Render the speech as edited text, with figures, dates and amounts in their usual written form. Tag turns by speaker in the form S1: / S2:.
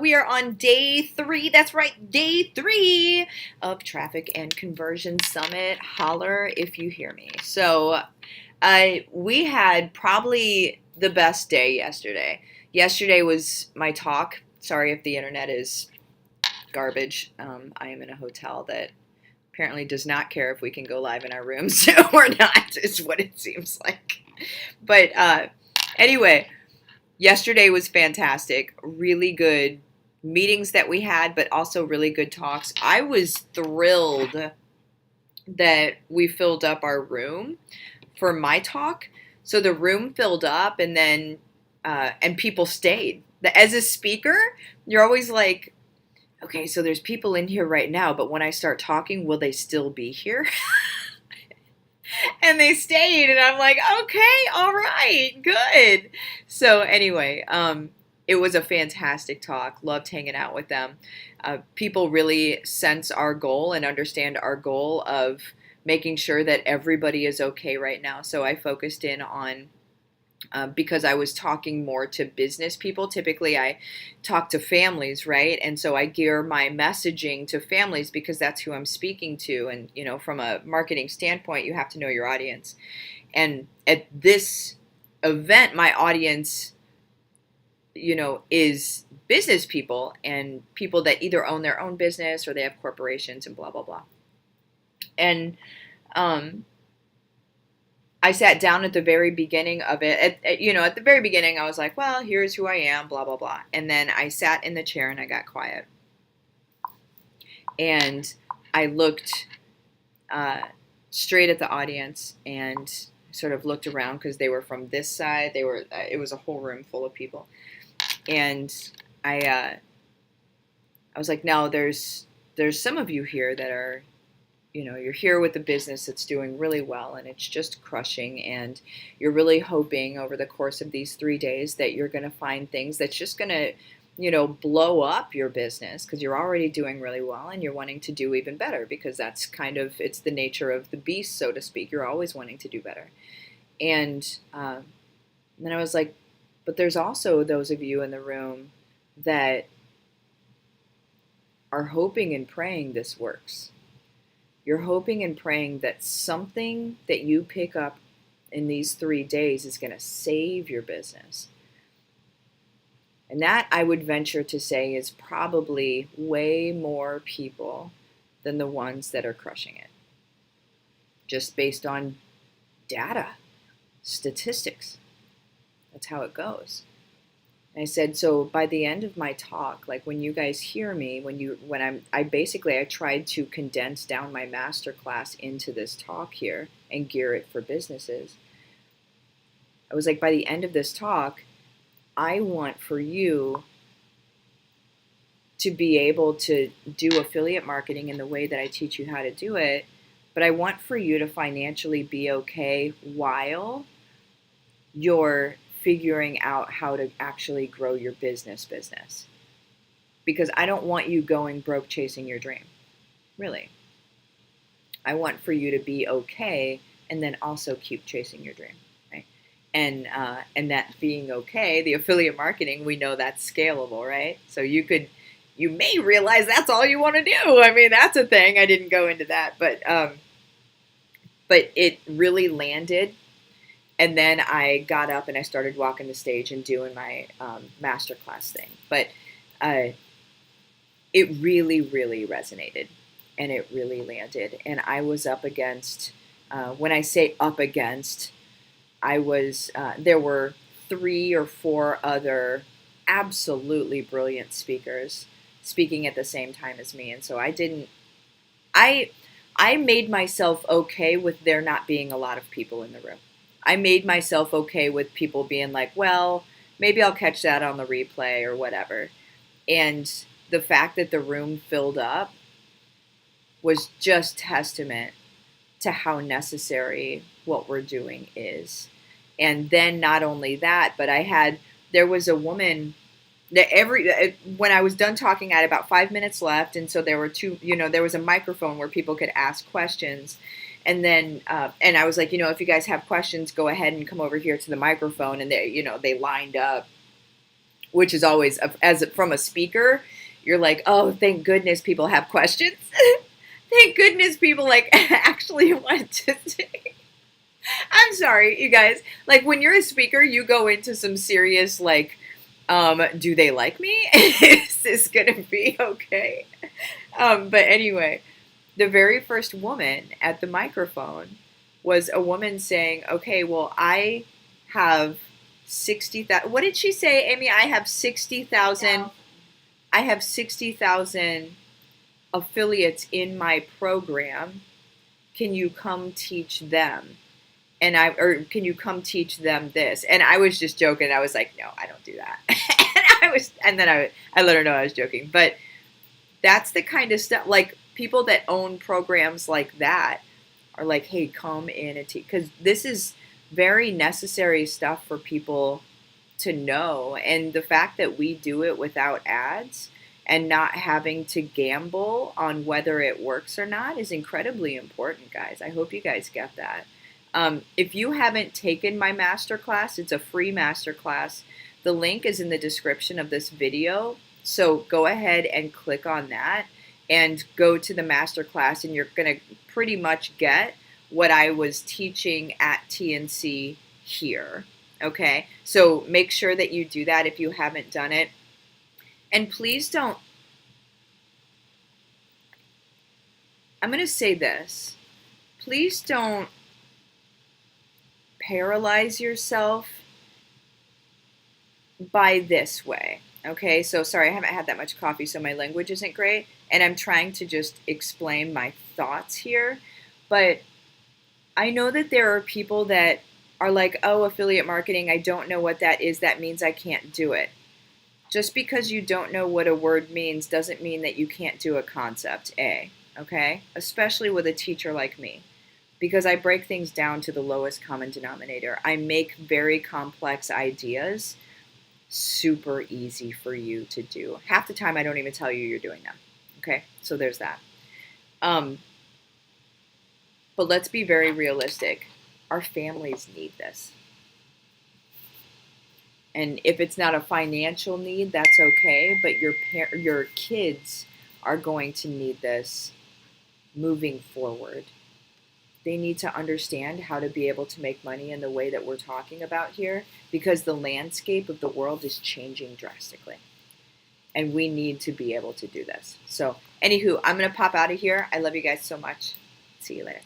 S1: We are on day 3. That's right, day 3 of Traffic and Conversion Summit. Holler if you hear me. We had probably the best day yesterday. Yesterday was my talk. Sorry if the internet is garbage. I am in a hotel that apparently does not care if we can go live in our rooms or not, is what it seems like. But anyway, yesterday was fantastic. Really good meetings that we had, but also really good talks. I was thrilled that we filled up our room for my talk. So the room filled up, and then and people stayed. As a speaker, you're always like, okay, so there's people in here right now, but when I start talking, will they still be here? And they stayed, and I'm like, okay, all right, good. So anyway, it was a fantastic talk. Loved hanging out with them. People really sense our goal and understand our goal of making sure that everybody is okay right now. So I focused in on because I was talking more to business people. Typically, I talk to families, right? And so I gear my messaging to families because that's who I'm speaking to. And, from a marketing standpoint, you have to know your audience. And at this event, my audience, is business people and people that either own their own business or they have corporations and blah, blah, blah. And, I sat down at the very beginning of it. At the very beginning, I was like, well, here's who I am, blah, blah, blah. And then I sat in the chair and I got quiet. And I looked straight at the audience and sort of looked around because they were from this side. It was a whole room full of people. And I was like, no, there's some of you here that are, you're here with a business that's doing really well and it's just crushing, and you're really hoping over the course of these 3 days that you're going to find things that's just going to, blow up your business because you're already doing really well and you're wanting to do even better because that's it's the nature of the beast, so to speak. You're always wanting to do better. And then I was like, but there's also those of you in the room that are hoping and praying this works. You're hoping and praying that something that you pick up in these 3 days is going to save your business. And that, I would venture to say, is probably way more people than the ones that are crushing it. Just based on data, statistics. That's how it goes. And I said, so by the end of my talk, like when you guys hear me, I tried to condense down my masterclass into this talk here and gear it for businesses. I was like, by the end of this talk, I want for you to be able to do affiliate marketing in the way that I teach you how to do it, but I want for you to financially be okay while you're figuring out how to actually grow your business. Because I don't want you going broke chasing your dream. Really. I want for you to be okay and then also keep chasing your dream. Right? And that being okay, the affiliate marketing, we know that's scalable, right? So you may realize that's all you want to do. I mean, that's a thing. I didn't go into that, but it really landed. And then I got up and I started walking the stage and doing my masterclass thing. But it really, really resonated and it really landed. And I was up against, when I say up against, there were 3 or 4 other absolutely brilliant speakers speaking at the same time as me. And so I made myself okay with there not being a lot of people in the room. I made myself okay with people being like, well, maybe I'll catch that on the replay or whatever. And the fact that the room filled up was just testament to how necessary what we're doing is. And then not only that, but there was a woman that when I was done talking, I had about 5 minutes left. And so there were there was a microphone where people could ask questions. And then, and I was like, if you guys have questions, go ahead and come over here to the microphone. And they lined up which is always, as from a speaker, you're like, oh, thank goodness people have questions. Thank goodness people like actually want to say. I'm sorry, you guys. Like when you're a speaker, you go into some serious like, do they like me? Is this gonna be okay? But anyway, the very first woman at the microphone was a woman saying, okay, well, I have 60,000. What did she say, Amy? I have 60,000. I have 60,000 affiliates in my program. Can you come teach them? Or can you come teach them this? And I was just joking. I was like, no, I don't do that. And then I let her know I was joking. But that's the kind of stuff, like people that own programs like that are like, hey, come in and teach. Because this is very necessary stuff for people to know. And the fact that we do it without ads and not having to gamble on whether it works or not is incredibly important, guys. I hope you guys get that. If you haven't taken my masterclass, it's a free masterclass. The link is in the description of this video. So go ahead and click on that and go to the masterclass, and you're going to pretty much get what I was teaching at TNC here. Okay, so make sure that you do that if you haven't done it. And please don't, I'm going to say this, please don't paralyze yourself by this way. Okay, so sorry, I haven't had that much coffee, so my language isn't great, and I'm trying to just explain my thoughts here. But I know that there are people that are like, oh, affiliate marketing, I don't know what that is. That means I can't do it. Just because you don't know what a word means doesn't mean that you can't do a concept, okay? Especially with a teacher like me, because I break things down to the lowest common denominator. I make very complex ideas super easy for you to do. Half the time I don't even tell you you're doing them, okay? So there's that. But let's be very realistic. Our families need this. And if it's not a financial need, that's okay. But your kids are going to need this moving forward. They need to understand how to be able to make money in the way that we're talking about here, because the landscape of the world is changing drastically. And we need to be able to do this. So, anywho, I'm going to pop out of here. I love you guys so much. See you later.